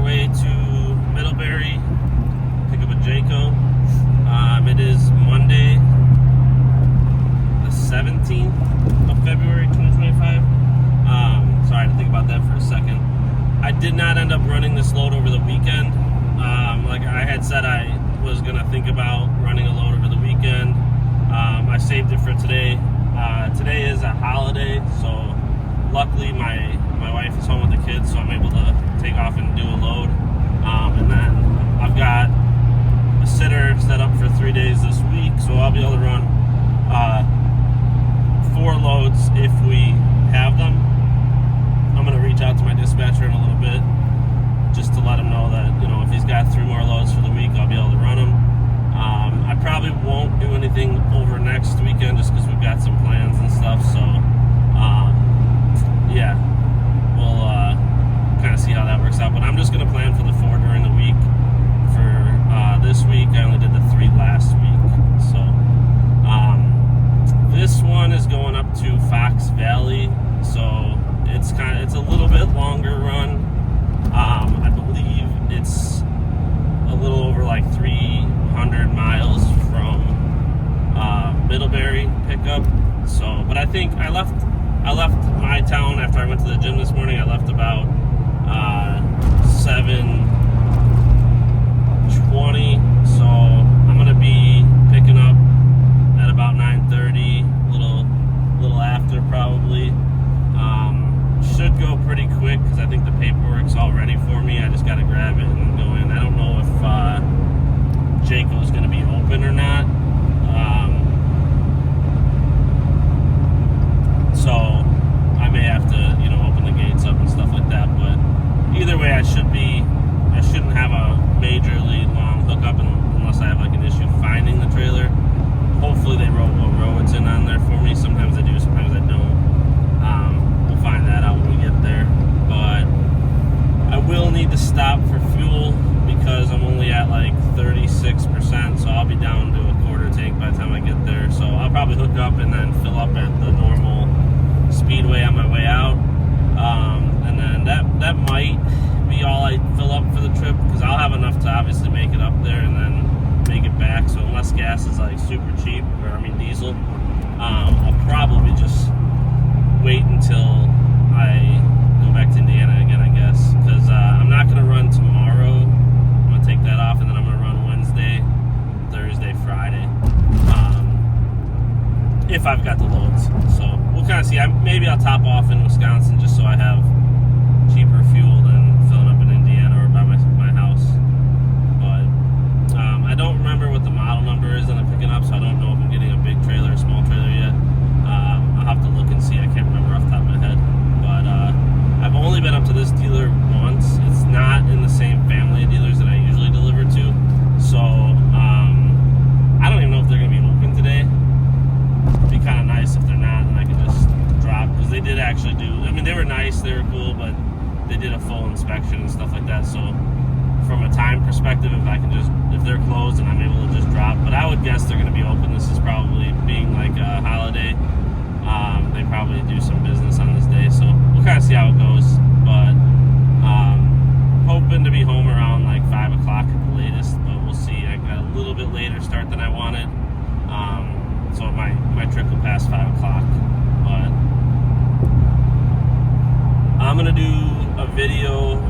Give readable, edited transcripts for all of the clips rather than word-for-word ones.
way to Middlebury, pick up a Jayco. It is Monday, the 17th of February, 2025. Sorry, I had to think about that for a second. I did not end up running this load over the weekend. Like I had said, I was going to think about running a load over the weekend. I saved it for today. Today is a holiday, so luckily my wife is home with the kids, so I'm able to take off and do a load. And then I've got a sitter set up for 3 days this week, so I'll be able to run 4 loads if we have them. I'm going to reach out to my dispatcher in a little bit just to let him know that, if he's got 3 more loads for the week, I'll be able to run them. I probably won't do anything over next weekend just because we've got some plans and stuff, so yeah, we'll kind of see how that works out. But I'm just going to plan for the 4 during the week. For this week, I only did the 3 last week. So this one is going up to Fox Valley, so it's a little bit longer run. I believe it's a little over like 300 miles from Middlebury pickup. So, but I think I left my town after I went to the gym this morning. I left about 7:20, so I'm gonna be picking up at about 9:30, a little after probably. Should go pretty quick because I think the paperwork's all ready for me. I just got to grab it and go in. I don't know if Jayco's going to be open or not. So I may have to, open the gates up and stuff like that. But either way, I shouldn't have a majorly long hookup unless I have like an issue finding the trailer. Hopefully they wrote what row it's in on there for me. Sometimes they do, sometimes they don't. We'll find that out when we get there. But I will need to stop for fuel because I'm only at like 36%, so I'll be down to a quarter tank by the time I get there. So I'll probably hook up and then fill up at the normal speedway on my way out. And then that might be all I fill up for the trip because I'll have enough to obviously make it up there and then make it back. So unless gas is like super cheap, diesel, I'll probably just wait until I go back to Indiana again, I guess, because I'm not going to run tomorrow. I'm going to take that off, and then I'm going to run Wednesday, Thursday, Friday, if I've got the loads. So we'll kind of see. Maybe I'll top off in Wisconsin just so I have cheaper fuel than filling up in Indiana or by my house. But I don't remember what the model number is that I'm picking up, so I don't know if I'm getting a big trailer or small trailer yet. I'll have to look and see. I can't remember off the top of my head. But I've only been up to this dealer once. It's not in the same family of dealers that I usually deliver to. So I don't even know if they're going to be open today. It'd be kind of nice if they're not, and I could just drop. Because they did actually do, they were nice, they were cool, but they did a full inspection and stuff like that. So from a time perspective, if they're closed and I'm able to just drop. But I would guess they're going to be open. This is probably being like a holiday. They probably do some business on this day, so we'll kind of see how it goes. But hoping to be home around like 5 o'clock at the latest, but we'll see. I got a little bit later start than I wanted, so my trip will pass 5 o'clock. But I'm gonna do a video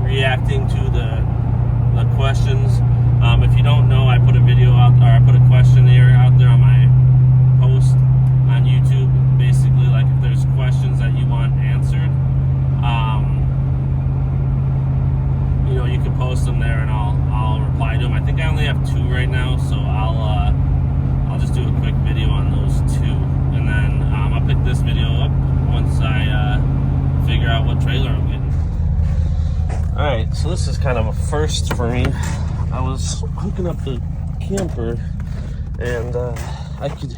reacting to the questions. If you don't know, I put a video out, or I put a questionnaire out there on my post on YouTube. Basically, like if there's questions that you want answered, you can post them there and I'll reply to them. I think I only have 2 right now, so I'll just do a quick video on those 2, and then I'll pick this video up once I figure out what trailer I'm getting. Alright, so this is kind of a first for me. I was hooking up the camper and I could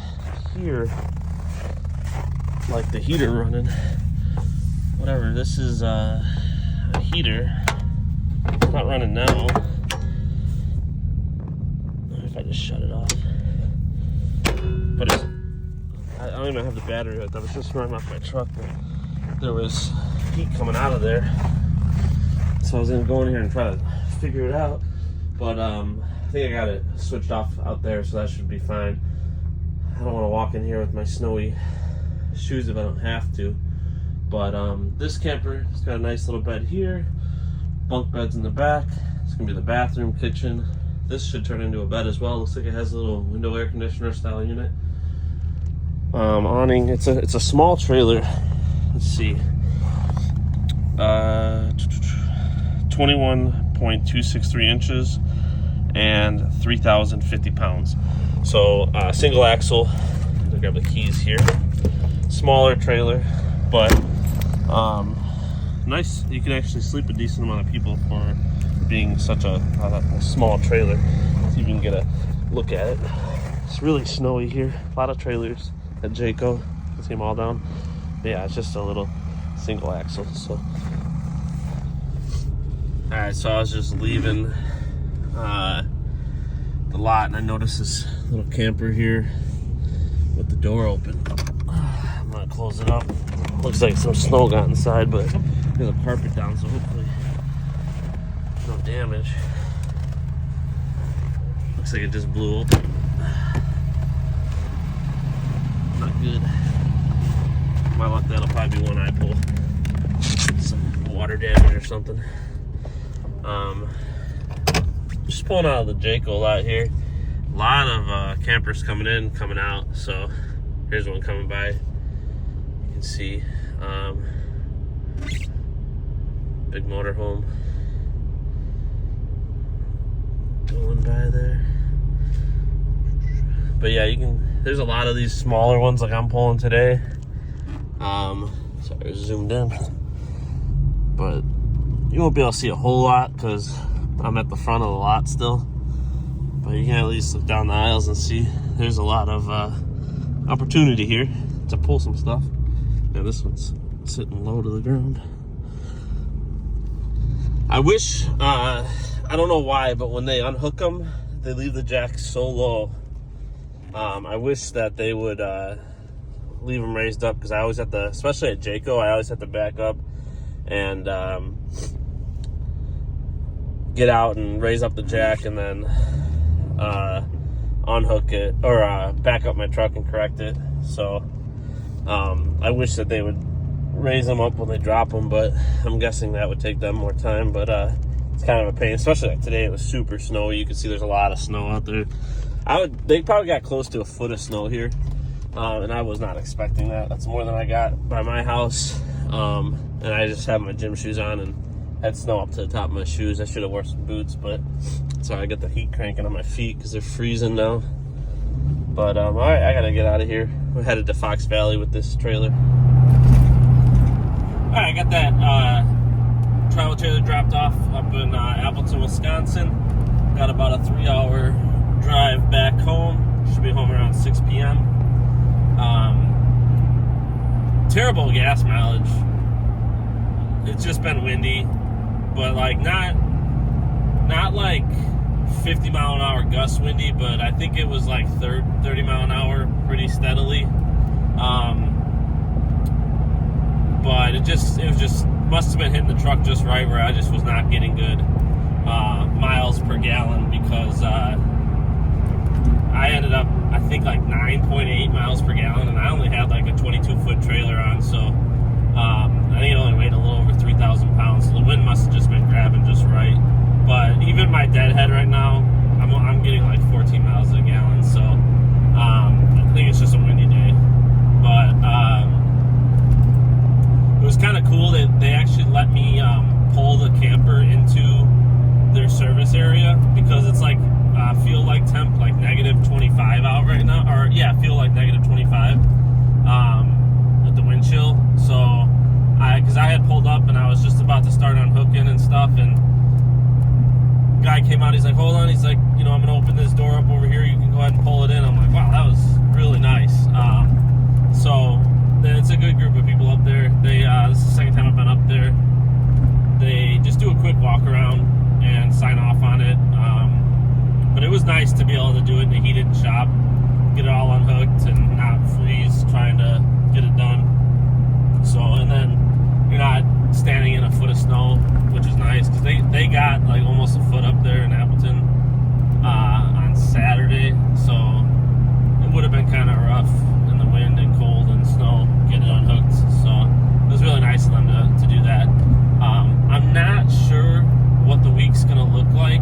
hear like the heater running. Whatever, this is a heater. It's not running now. If I just shut it off. But I don't even have the battery right. I was just running off my truck. There was heat coming out of there. So I was gonna go in here and try to figure it out, but I think I got it switched off out there, so that should be fine. I don't want to walk in here with my snowy shoes if I don't have to. But this camper has got a nice little bed here, bunk beds in the back. It's gonna be the bathroom, kitchen. This should turn into a bed as well. Looks like it has a little window air conditioner style unit. Awning. It's a small trailer. Let's see. 21.263 inches and 3,050 pounds. So single axle. I'll grab the keys here. Smaller trailer, but nice. You can actually sleep a decent amount of people for being such a small trailer. Let's see if you can get a look at it. It's really snowy here. A lot of trailers at Jayco. You can see them all down. But yeah, it's just a little single axle. So, all right. So I was just leaving the lot, and I noticed this little camper here with the door open. I'm gonna close it up. Looks like some snow got inside, but there's a carpet down, so hopefully no damage. Looks like it just blew open. Not good. My luck, that'll probably be one I pull. Some water damage or something. Just pulling out of the Jayco lot here. A lot of campers coming in, coming out. So here's one coming by. You can see big motorhome going by there. But yeah, you can. There's a lot of these smaller ones like I'm pulling today. Sorry, zoomed in, but you won't be able to see a whole lot because I'm at the front of the lot still. But you can at least look down the aisles and see there's a lot of opportunity here to pull some stuff. Yeah, this one's sitting low to the ground. I wish, I don't know why, but when they unhook them, they leave the jack so low. I wish that they would leave them raised up, because I always have to, especially at Jayco, I always have to back up and get out and raise up the jack and then unhook it, or back up my truck and correct it. So I wish that they would raise them up when they drop them, but I'm guessing that would take them more time. But it's kind of a pain, especially like today. It was super snowy. You can see there's a lot of snow out there. They probably got close to a foot of snow here, and I was not expecting that. That's more than I got by my house. And I just have my gym shoes on and had snow up to the top of my shoes. I should have worn some boots, but sorry, I got the heat cranking on my feet because they're freezing now. But all right, I gotta get out of here. We're headed to Fox Valley with this trailer. All right, I got that travel trailer dropped off up in Appleton, Wisconsin. Got about a 3-hour drive back home. Should be home around 6 p.m. Terrible gas mileage. It's just been windy, but like not like 50 mile an hour gust windy, but I think it was like 30 mile an hour pretty steadily. But it must have been hitting the truck just right, where I just was not getting good miles per gallon, because I ended up, I think, like 9.8 miles per gallon, and I only had like a 22-foot trailer on, so I think it only weighed a little over 3,000 pounds. So the wind must have just been grabbing just right. But even my deadhead right now, I'm getting like 14 miles a gallon, so I think it's just a windy day. But it was kind of cool that they actually let me pull the camper into their service area, because it's like feel like temp like -25 out right now, or yeah, feel like -25 with the wind chill. So because I had pulled up and I was just about to start unhooking and stuff, and guy came out, he's like, hold on, he's like, I'm gonna open this door up over here, you can go ahead and pull it in. I'm like, wow, that was really nice. So then it's a good group of people up there. They this is the second time I've been up there. They just do a quick walk around and sign off on it. But it was nice to be able to do it in the heated shop, get it all unhooked and not freeze trying to get it done. So, and then you're not standing in a foot of snow, which is nice because they got like almost a foot up there in Appleton on Saturday, so it would have been kind of rough in the wind and cold and snow getting it unhooked. So it was really nice of them to do that. I'm not sure what the week's gonna look like.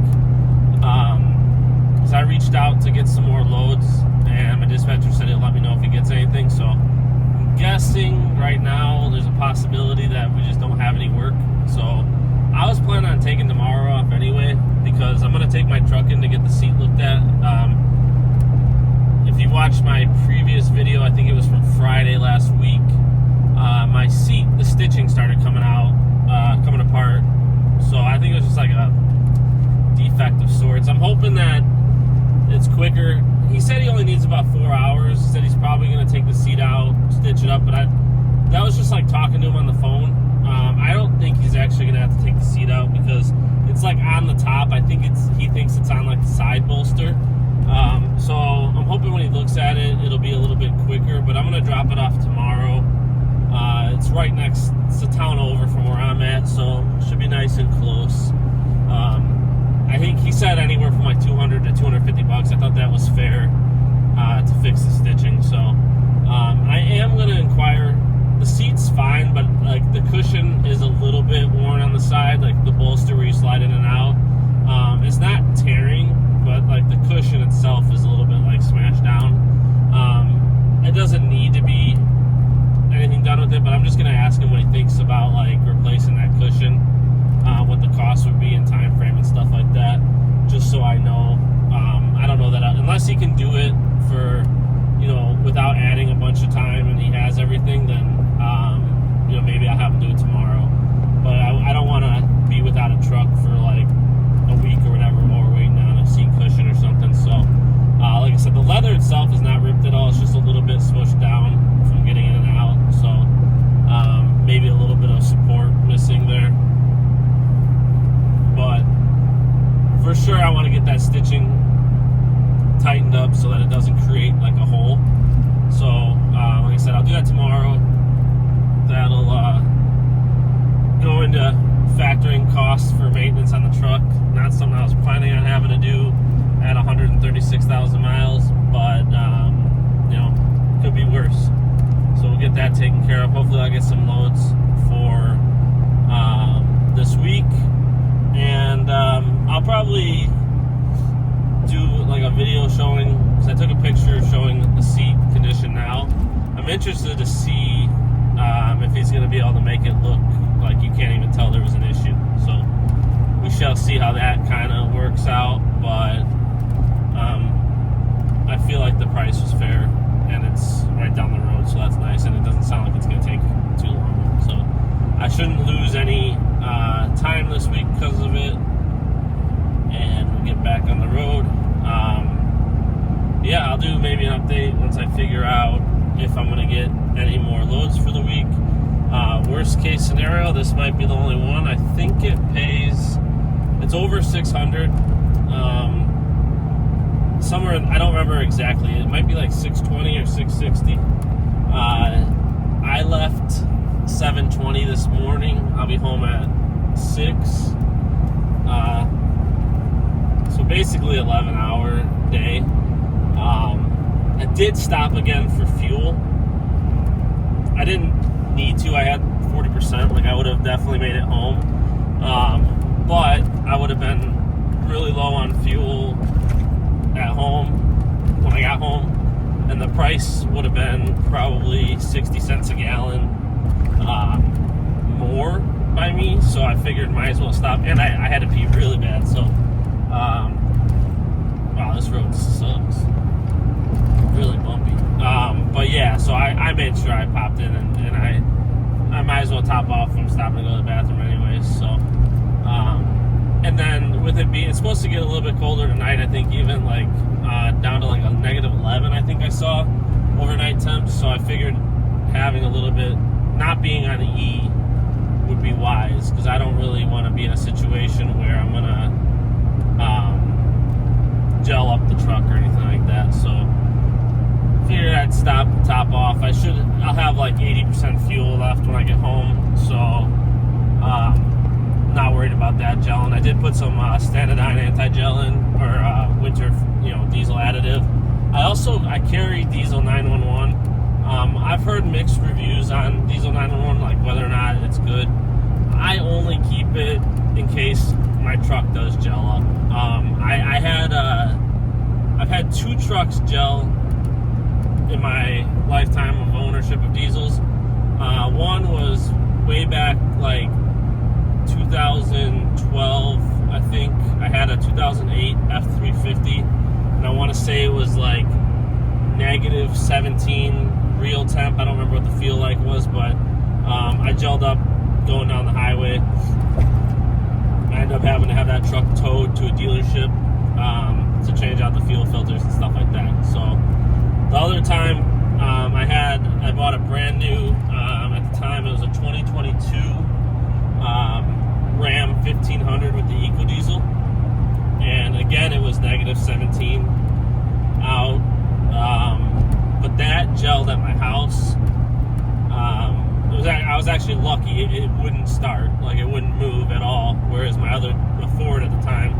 Because I reached out to get some more loads, and my dispatcher said he'll let me know if he gets anything. So I'm guessing right now there's a possibility that we just don't have any work. So I was planning on taking tomorrow off anyway, because I'm gonna take my truck in to get the seat looked at. If you watched my previous video, I think it was from Friday last week, my seat, the stitching started coming apart. So I think it was just like a defect of sorts. I'm hoping that it's quicker. He said he only needs about 4 hours. He said he's probably going to take the seat out, stitch it up, but that was just like talking to him on the phone. I don't think he's actually going to have to take the seat out because it's like on the top. I think he thinks it's on like the side bolster. So I'm hoping when he looks at it, it'll be a little bit quicker, but I'm going to drop it off tomorrow. It's right next, it's a town over from where I'm at, so it should be nice and close. I think he said anywhere from like $200 to $250. I thought that was fair to fix the stitching. So I am going to inquire. The seat's fine, but like the cushion is a little bit worn on the side, like the bolster where you slide in and out. It's not tearing, but like the cushion itself is a little bit like smashed down. It doesn't need to be anything done with it, but I'm just going to ask him what he thinks about like replacing that cushion, what the cost would be in time frame and stuff like that, just so I know. I don't know that unless he can do it for, without adding a bunch of time and he has everything, then maybe I'll have him do it tomorrow. But I don't want to be without a truck for like a week or whatever while we're waiting on a seat cushion or something. So like I said, the leather itself is not ripped at all. It's just a little bit smushed down from getting in and out. So maybe a little bit of support missing there. But for sure I want to get that stitching tightened up so that it doesn't create like a hole. So like I said, I'll do that tomorrow. That'll go into factoring costs for maintenance on the truck. Not something I was planning on having to do at 136,000 miles, but could be worse. So we'll get that taken care of. Hopefully I'll get some loads for this week, and I'll probably do like a video showing, because I took a picture showing the seat condition now. I'm interested to see if he's going to be able to make it look like you can't even tell there was an issue. So we shall see how that kind of works out, but I feel like the price was fair, and it's right down the road, so that's nice, and it doesn't sound like it's going to take too long. So I shouldn't lose any time this week because of it, and we'll get back on the road. I'll do maybe an update once I figure out if I'm going to get any more loads for the week. Worst case scenario, this might be the only one. I think it pays, it's over 600. Somewhere, I don't remember exactly. It might be like 620 or 660. I left 7:20 this morning. I'll be home at 6. So basically 11-hour day. I did stop again for fuel. I didn't need to. I had 40%. Like I would have definitely made it home. But I would have been really low on fuel at home when I got home, and the price would have been probably 60 cents a gallon more by me. So I figured might as well stop, and I had to pee really bad. So wow, this road sucks, really bumpy. But yeah, so I made sure I popped in, and I might as well top off when I'm stopping to go to the bathroom anyways. So and then with it being, it's supposed to get a little bit colder tonight, I think even like down to like a negative 11, I think I saw overnight temps. So I figured having a little bit, not being on the E would be wise, because I don't really want to be in a situation where I'm gonna gel up the truck or anything like that. So figured I'd stop, top off. I'll have like 80% fuel left when I get home. So put some Standardine anti-gel in, or winter, diesel additive. I carry Diesel 911. I've heard mixed reviews on Diesel 911, like whether or not it's good. I only keep it in case my truck does gel up. I've had 2 trucks gel in my lifetime of ownership of diesels. One was way back, like 2012, I think. I had a 2008 F350, and I want to say it was like negative 17 real temp. I don't remember what the feel like was, but I gelled up going down the highway. I ended up having to have that truck towed to a dealership to change out the fuel filters and stuff like that. So the other time I bought a brand new, at the time it was a 2022 Ram 1500 with the EcoDiesel, and again it was negative 17 out, but that gelled at my house. I was actually lucky. It wouldn't start, like it wouldn't move at all, whereas my other Ford at the time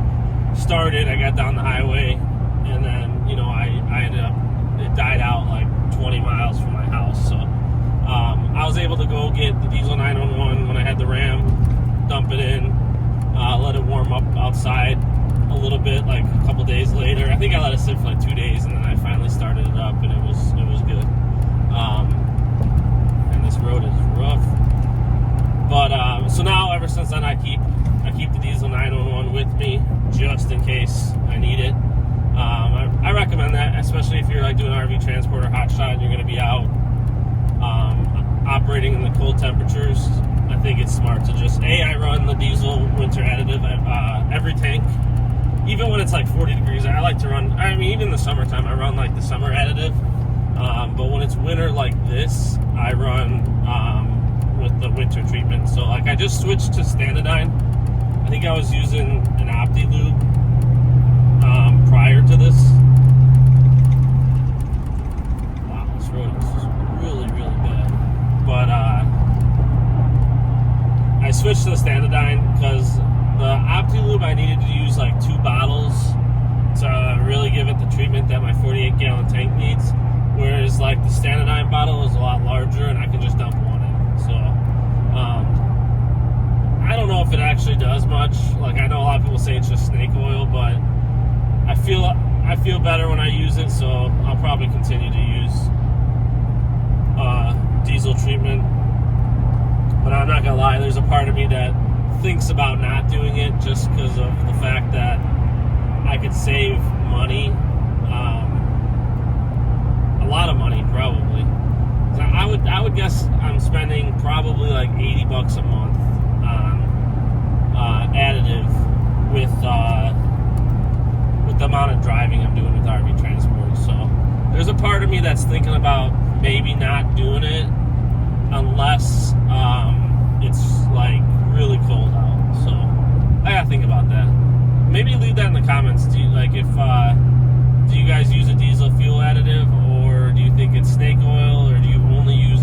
started. I got down the highway, and then I ended up, it died out like 20 miles from my house. So I was able to go get the Diesel 911 when I had the Ram, dump it in, let it warm up outside a little bit, like a couple days later. I think I let it sit for like 2 days, and then I finally started it up, and it was good. And this road is rough. But so now, ever since then, I keep the Diesel 911 with me just in case I need it. I recommend that, especially if you're like doing RV transport or hot shot and you're going to be out operating in the cold temperatures. I think it's smart to just, I run the diesel winter additive at every tank. Even when it's like 40 degrees, I like to run, even in the summertime, I run like the summer additive. But when it's winter like this, I run with the winter treatment. So like I just switched to Standardine. I think I was using an OptiLube prior to this. Wow, this road is really, really bad. But I switched to the Standardine because the OptiLube, I needed to use like 2 bottles to really give it the treatment that my 48-gallon tank needs. Whereas like the Standardine bottle is a lot larger, and I can just dump one in. So I don't know if it actually does much. Like I know a lot of people say it's just snake oil, but I feel better when I use it, so I'll probably continue to use diesel treatment. But I'm not gonna lie, there's a part of me that thinks about not doing it just because of the fact that I could save money, a lot of money probably. I would guess I'm spending probably like $80 a month on additive with the amount of driving I'm doing with RV transport. So there's a part of me that's thinking about maybe not doing it unless it's like really cold out. So I gotta think about that. Maybe leave that in the comments. Do you guys use a diesel fuel additive, or do you think it's snake oil, or do you only use